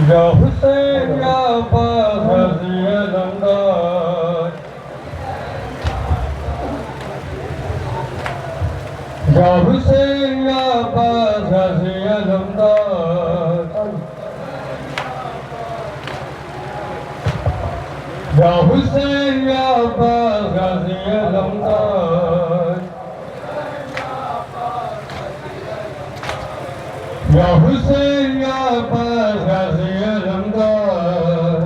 Ya Hüseyin ya Gaziye Lamdar. Ya Hüseyin ya Gaziye Lamdar. Ya Hüseyin ya Gaziye Lamdar. Ya Hüseyin ya Gaziye Lamdar.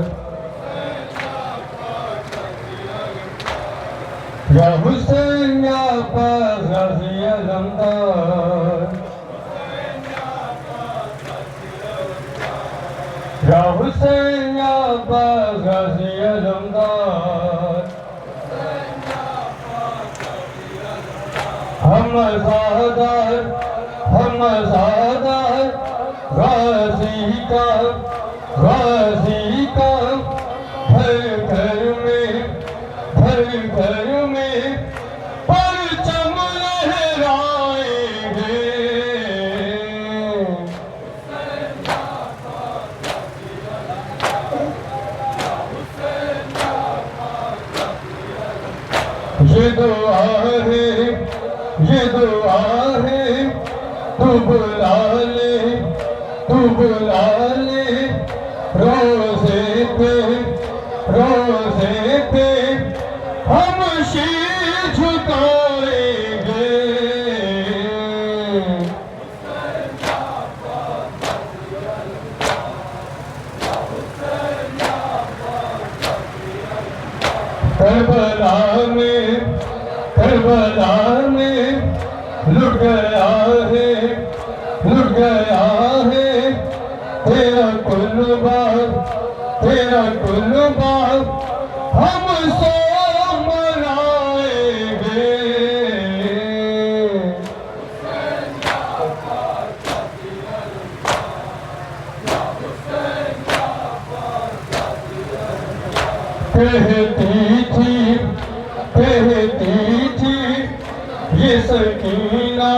Ya Hüseyin ya Gaziye Lamdar. Ya Hüseyin ya Gaziye Lamdar. हम आज़ादार गाजी का हर घर में परचम लहराएंगे। ये दुआ है तू बुला ले रोज़े पे हम शीर झुकाएंगे। करबला में लुट गया है तेरा कुर्बान हम सो मनाएंगे। कहती थी ये सकीना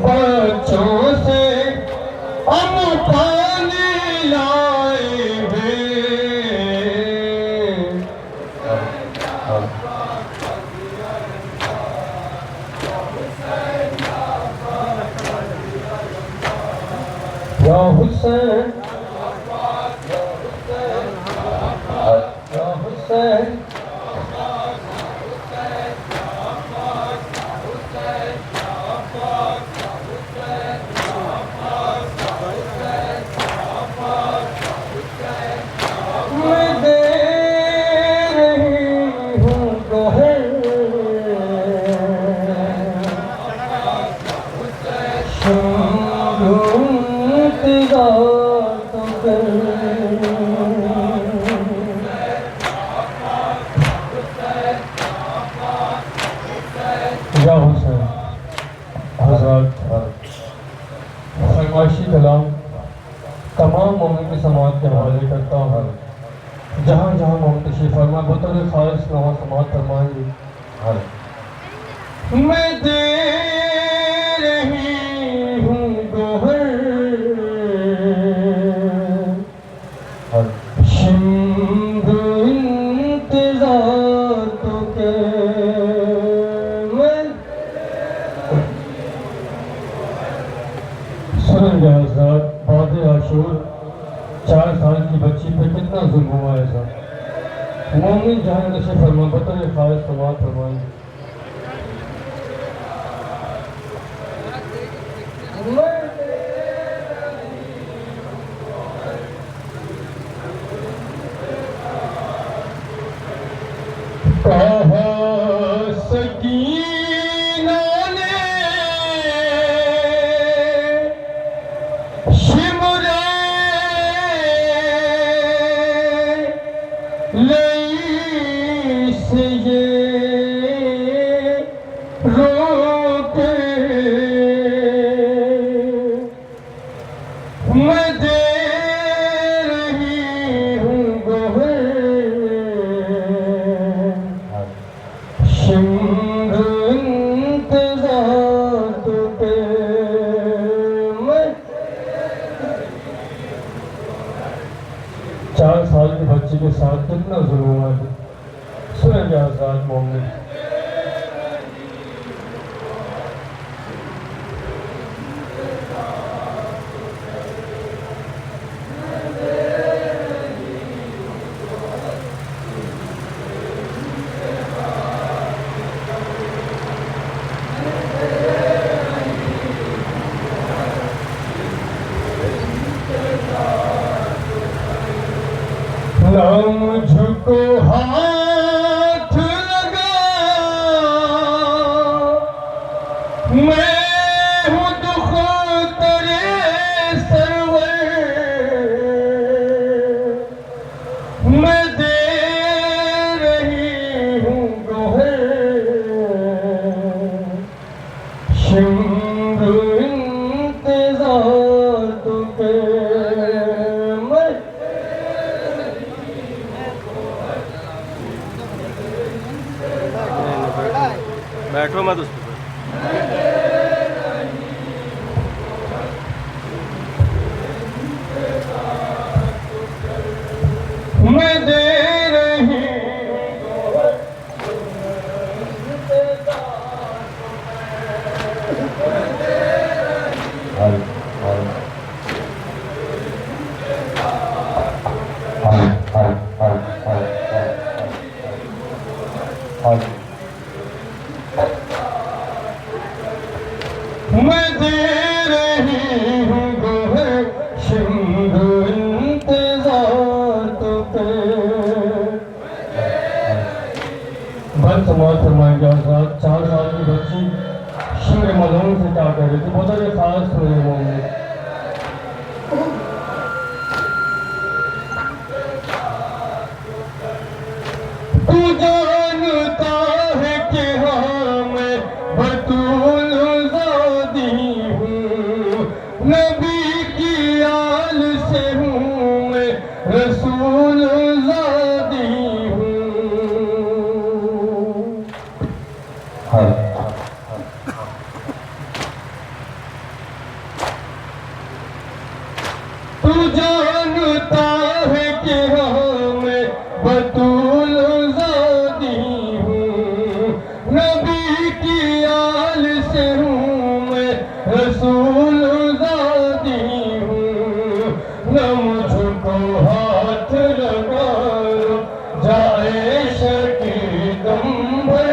बच्चों से हम पानी लाएंगे। या हुसैन मैं दे रही हूँ गहर या हुसैन हज़रत फरमाइशी कलाम तमाम मोमिन की समात के हवाले करता हूँ। जहाँ जहाँ मोमिन तशरीफ़ फरमा बतौर ख़ास नमाज़ समात फरमाएंगे। मैं दे रही हूँ गोहर शिंदू इंतज़ार तो के बाद आशूर 4 साल की बच्ची पे कितना जुल्म हुआ है सर। मोमिन जहाँ नशे फरमा बतौर ख़ास समात फरमाएंगे। कहा सकीना ने शिमरे लई से ये साल की बच्ची के साथ कितना जुल्म हुआ है। सुनेंगे आजाद मोमिन। ना मुझको हाथ लगा, मैं हूँ दुख तेरे सरवर, मैं दे रही हूँ गोहर, शिम्र इंतजार तो कर। बैठो मत उस पर। मैं दे रही मैं दे रही हूँ गोहर, शिम्र इंतजार तो कर। बल समाज फरमाएंगे आजाद 4 साल की बच्ची शिम्र मलूम से क्या कह रही थी, बहुत सारे खास हुए होंगे। तू जानता है कि हाँ मैं बतूल ज़ादी हूँ, नबी की आल से हूँ मैं रसूल ज़ादी हूँ। तू जानता है कि हाँ मैं बतूल ज़ादी हूँ, नबी की आल से हूँ मैं रसूल ज़ादी हूँ। न मुझको हाथ लगा जाए शकीदम पर,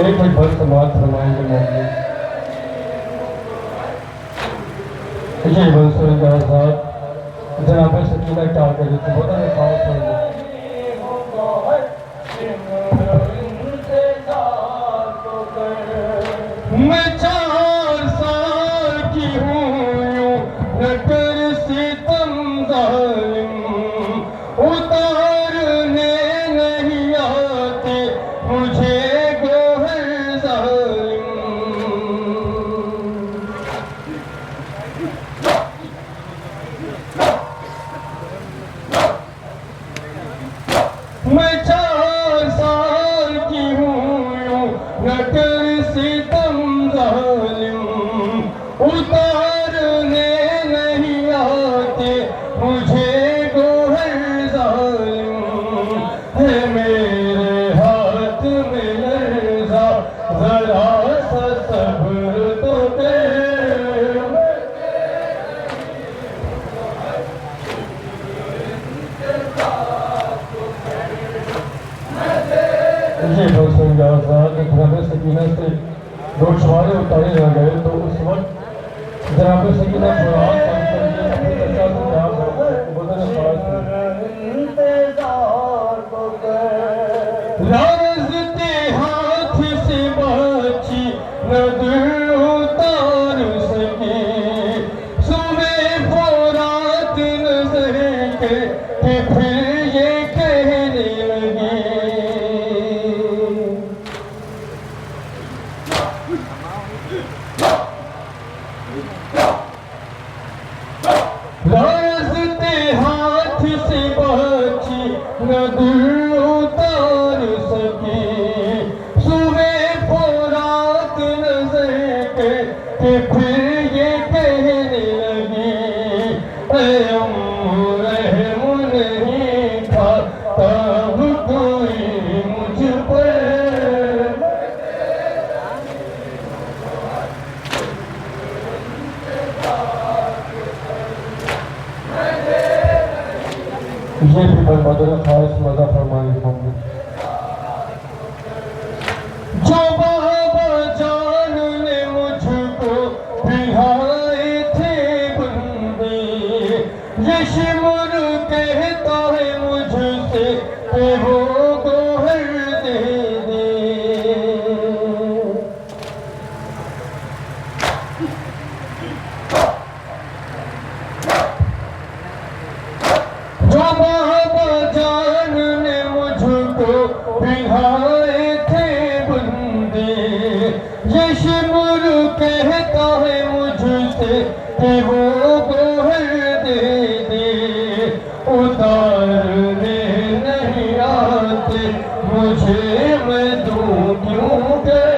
एक भर समाज फरमाएंगे मोमिन। ये बंसुर के आजाद जनाब सकीना क्या कर रही थी, बता रहे खास होंगे। मैं 4 साल की हूँ यूं न कर सितम जालिम, उतारने नहीं आते मुझे गोहर जालिम। मैं 4 साल की हूँ यूं न कर सितम जालिम, उतारने नहीं आते मुझे गोहर जालिम। है मेरे हाथ में लर्ज़ा ज़रा सा सब्र तो कर। ये दोस्तों आजाद जनाब सकीना से 2 छुआरे उतारे रह गए, तो उस वक्त जनाब सकीना कुरान पढ़ करके अपनी चर्चा से क्या बदल लारज़ते हाथ से बची न दिल उतार सकी, सुबह फोरात नजर के फिर ये कहने लगी। लारज़ते हाथ से बची न दिल उतार सकी, सुबह फोरात नजर के बदर खास मजा फरमाएंगे मम्मी। जो बाबा जान ने मुझको पिलाए थे बंदे, ये शिमर कहता है मुझसे कि वो गोहर दे दे। जो बाबा जान ने मुझको पिलाए थे बंदे, ये शिमर कहता है मुझसे कि वो गोहर दे दे। उतारने नहीं आते मुझे, मैं दूं क्यों कर।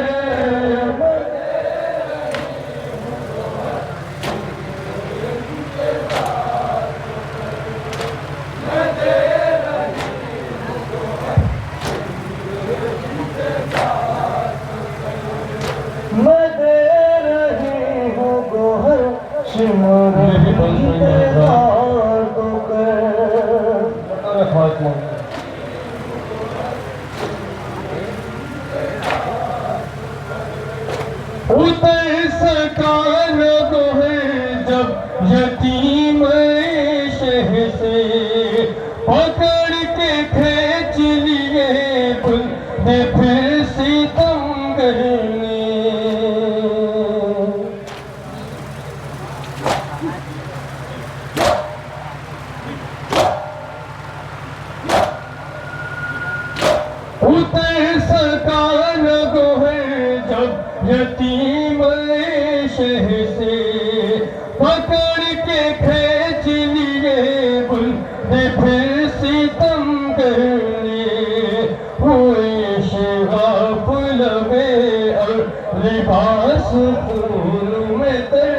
मैं दे रही हूँ गोहर शिमर इंतजार तो कर। उतर सका न गोहर जब यतीम शह से, पकड़ के खींच लिए बुलंद फिर सितमगर ने। उतर सका न गोहर जब यतीम शह से, पकड़ के खींच लिए बुलंद फिर सितम करने। हुए शगाफ लबे और लिबास खून में तर।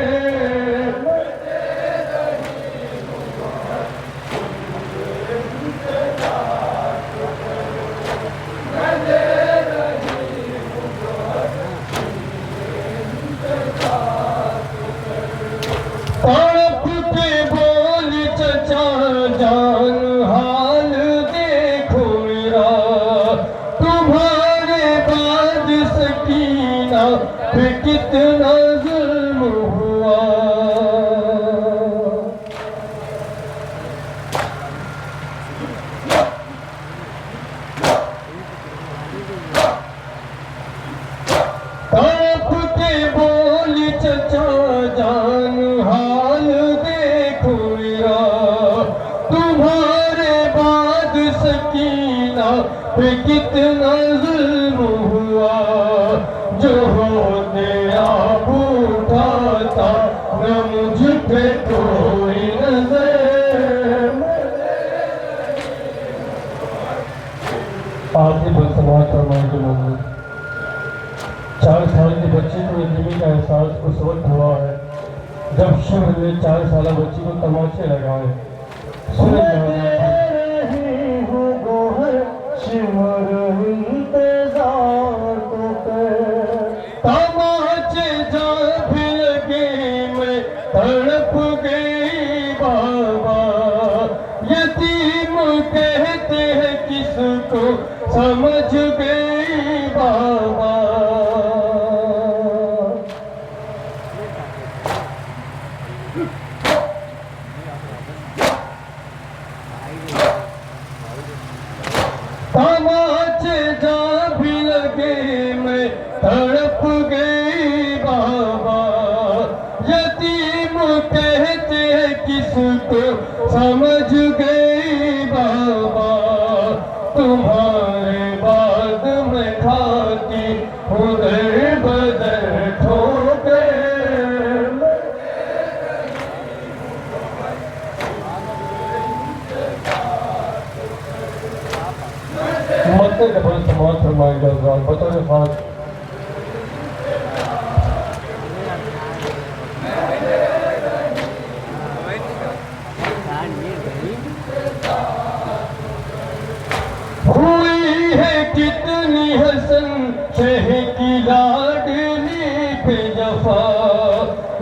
तड़प के बोल चचा जान हाल देखो मेरा, तुम्हारे बाद सकीना पे कितना जुल्म हुआ। तड़प के बोल चचा जान हाल देखो मेरा, तुम्हारे बाद सकीना पे कितना जुल्म हुआ। जो होते आप उठाता न मुझ पे कोई नजर। आखिरी बल समाज फरमाएंगे मम्मी। 4 साल की बच्ची को यतीमी का एहसास उस वक्त हुआ है जब शिव ने 4 साल बच्ची को तमाचे लगाए। तमाचे जा भी लगे मैं तड़प गई बाबा। यतीम कहते हैं किसको समझ गई बाबा। तमाचे जा भी लगे मैं तड़प गई बाबा। यतीम कहते हैं किसको समझ गई बाबा। तुम्हारे बाद में खाती हूँ दर बदर ठोकर। मत्ते के बड़े समाज फरमाएंगे बतौर खास। हुई है कितनी हसन शह की लाडली पे जफा।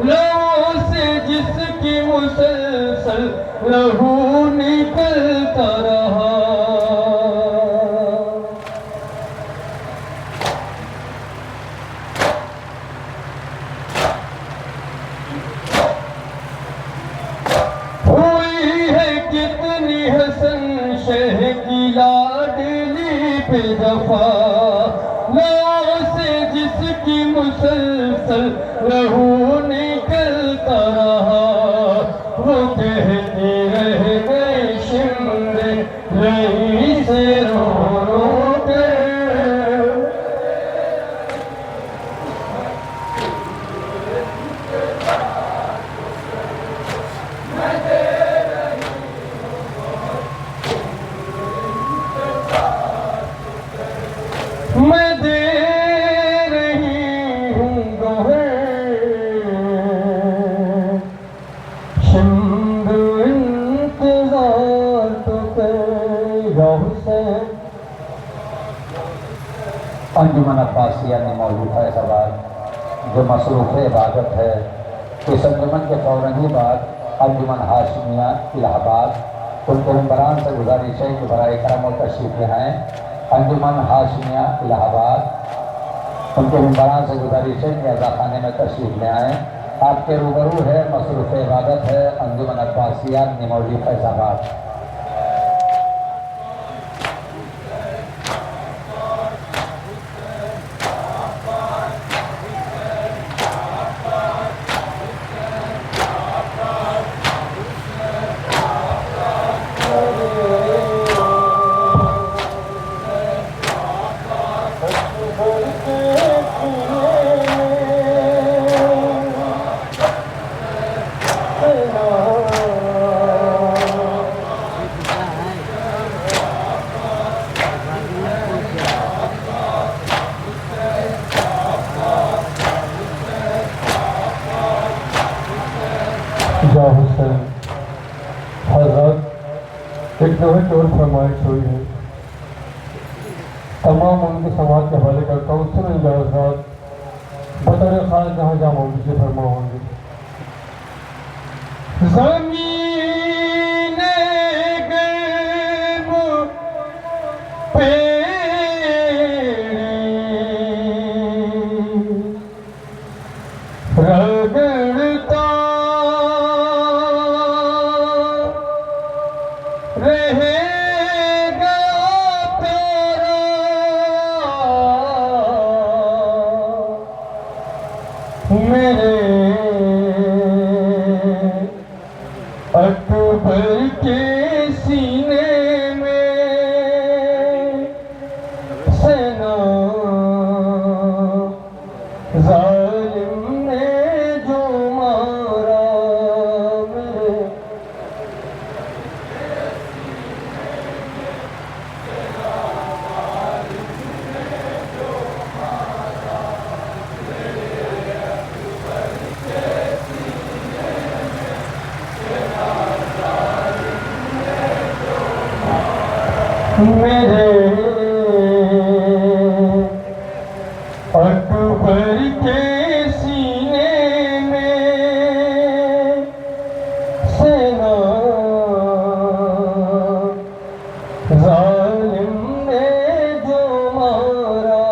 लबों से जिसकी मुसलसल लहू निकलता रहा। पे जफा नाव से जिसकी मुसलसल लहू निकलता रहा वो कहते रह गए शिमले रही से रो रो कर मैं दे रही हूँ गोहर शिंदू इंतजार तो करेगा हुसैन। अंजुमन अब्बासिया ने मौजूद फैसलाबाद जो मसरूफ़ इबादत है, इस अंजुमन के फ़ौरन ही बाद अंजुमन हाशमिया इलाहाबाद उनके मेम्बरान से गुजारिश है कि बराए करम और तशरीफ़ ले आएँ। अंजुमन हाशमिया इलाहाबाद उनके मेम्बरान से गुजारिश है कि अज़ाखाने में तशरीफ़ ले आएँ। आपके रूबरू है मसरूफ़ इबादत है अंजुमन अब्बासिया निमौली फैसलाबाद। जा हुसैन हजरत एक दफ़े की और फरमाइश हुई है, तमाम उनके समाज के हवाले करता हूँ। सुन हजरत बतौर खास जहाँ जहाँ मुझे फरमा होंगे। ज़मीन गर्म रगड़ता रहेगा प्यारा मेरे अकबर के सीने में सेना जालिम ने जो मारा मेरे अकबर के सीने में सेना जालिम ने जो मारा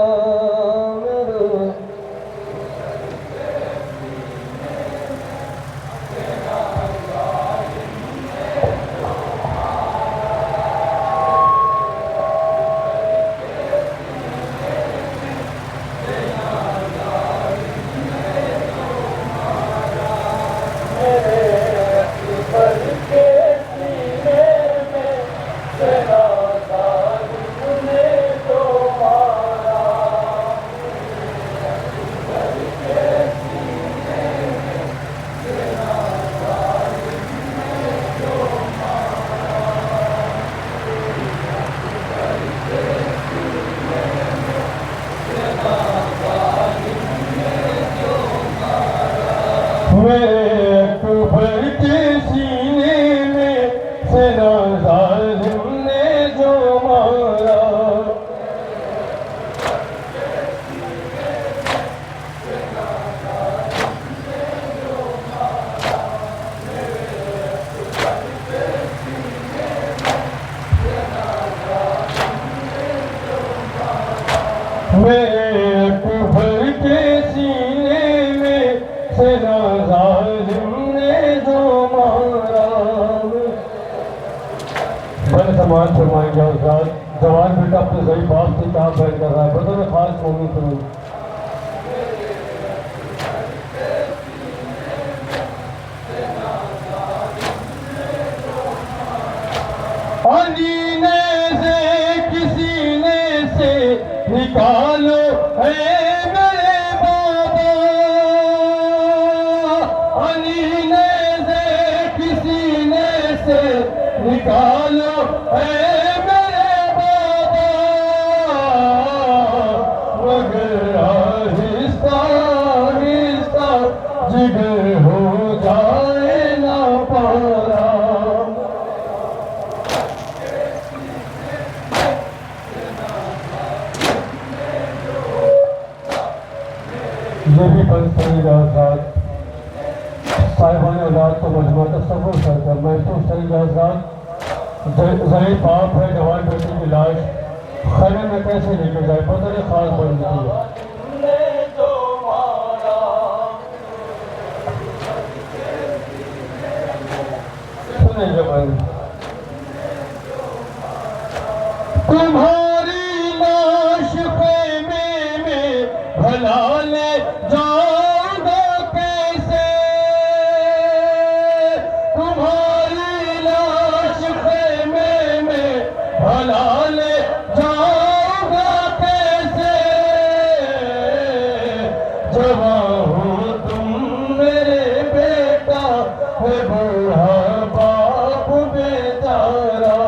मेरे अकबर के सीने में सेना जालिम ने जो मारा मेरे अकबर के सीने में सेना जालिम ने जो मारा बन समाज फरमाए। फरमाएंगे और जवान बेटा अपने सही बाप से क्या बैठ कर रहा है, बदल खास मोमिन सुनो। अजीने से किसी ने से निकालो है मेरे बाबा, अजीने से किसी ने से निकालो है मेरे बाबा, मगर आहिस्ता आहिस्ता जिगर हो जाए ना पारा। ये भी बंद आजाद साहिबान औलाद को मजबूत तस्वुर करकर महसूस शरीर आजाद जही बाप है जवान बेटे की लाश खाने में कैसे लेके जाए, बदल खास बन जाती है। सुनेंगे भाई, तुम्हारी लाश खेमे में भला ले जाऊंगा कैसे, तुम्हारी लाश खेमे में भला ले जाऊंगा कैसे, जवां हो तुम मेरे बेटा है बूढ़ा बाप बेचारा।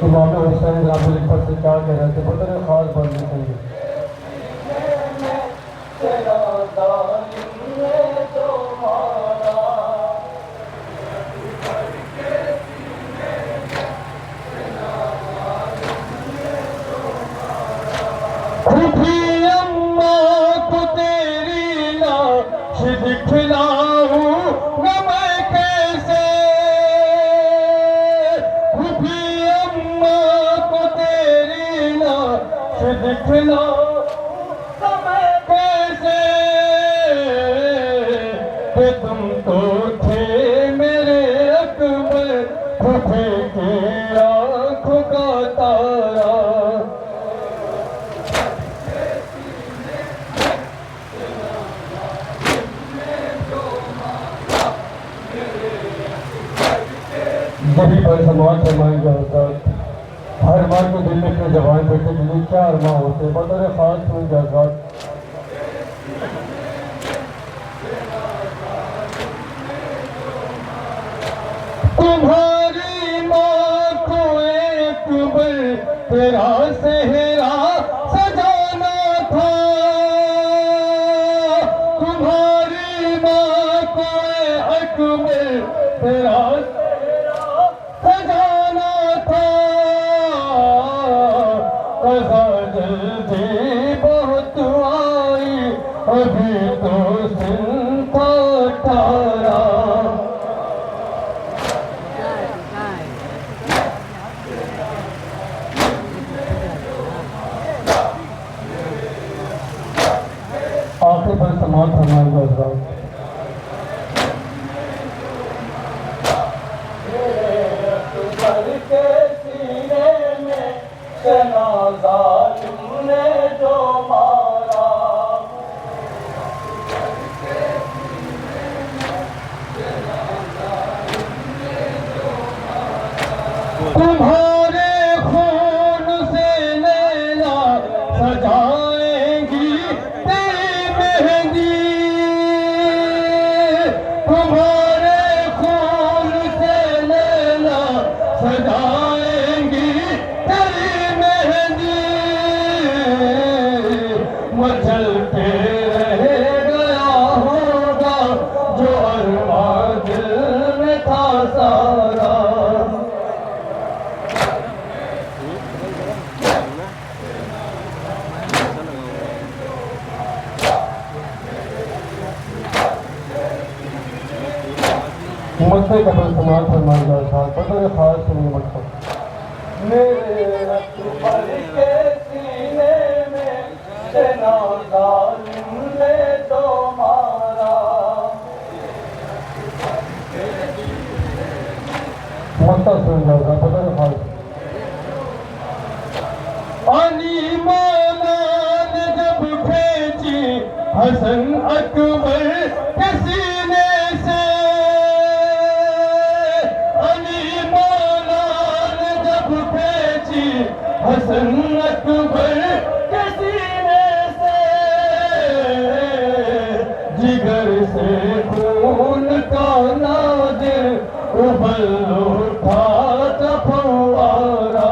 इमाम हुसैन राबुल इफ़्फ़त से क्या कह रहे थे, बदल खास बनने चाहिए। खुफी अम्मा को तेरी लाश दिखलाऊं न मैं कैसे, खुफी अम्मा को तेरी लाश दिखलाऊं न मैं कैसे, कि तुम तो थे मेरे अकबर खुफी की आंखों का तारा। जभी पर समाज फरमाएंगे आजाद, हर माँ को दिल के जवान बेटे के लिए क्या अरमा होते, बदल खास होंगे आजाद। तुम्हारी माँ को एक बल तेरा सेहरा सजाना था, तुम्हारी माँ को एक बल तेरा जल्दी बहुत आई अभी तो सिंता तारा। आखिर पर समाज फरमाएंगे हज़रात, तुम्हारे खून से लैला सजाएंगी तेरी मेहंदी, तुम्हारे खून से लैला सजाएंगी तेरी मेहंदी, मचलते रह गया होगा जो अरमान दिल में था सारा। मक्के का समाज फरमाएगा बदल खास सुनिए मक्का। मेरे अकबर के सीने में सेना जालिम ने तो मारा। पानी मौला ने जब फेंची हसन अकबर के सीने से, अली मौला ने जब फेंची हसन अकबर के सीने से, जिगर से खून का नादिर उबल उठा था फव्वारा।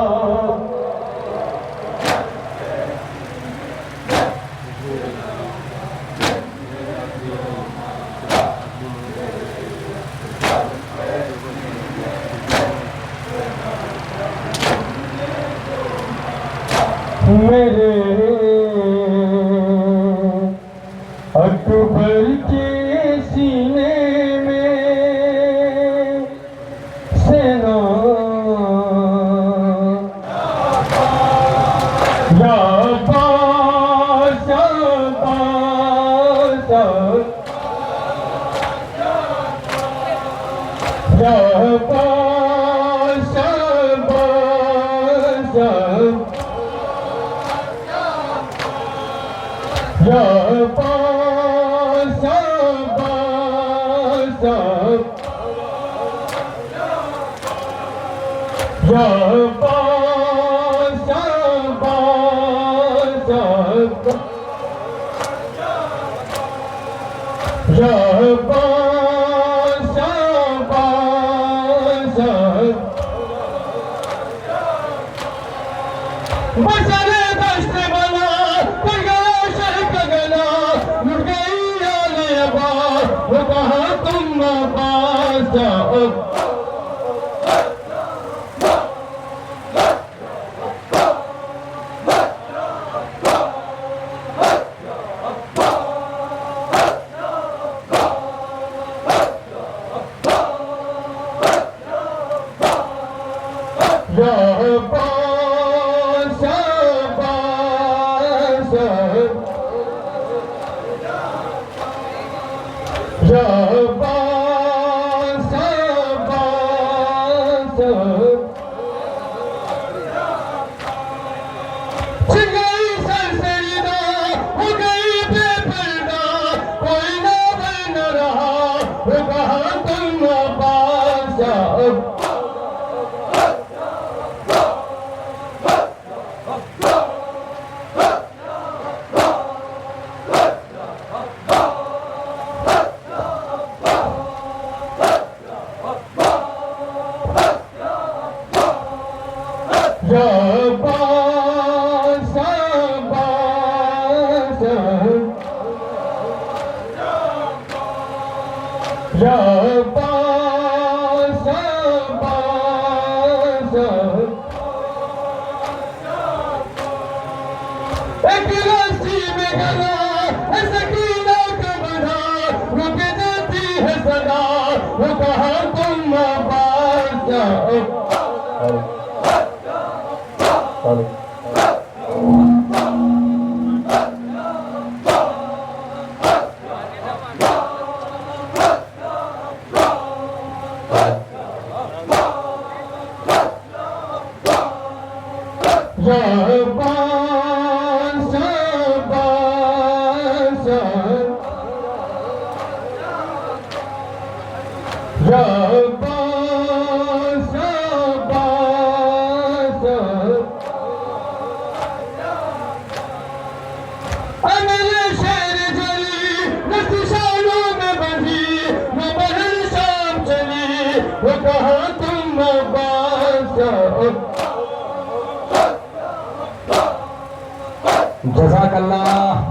मेरे अकबर के सीने में सेना या बादशाह या या बसरे दश्त बना कोई गया शर्क गला लुट गई आले अब्बास, वो कहा तुम अब्बास जाओ। जज़ाकल्लाह।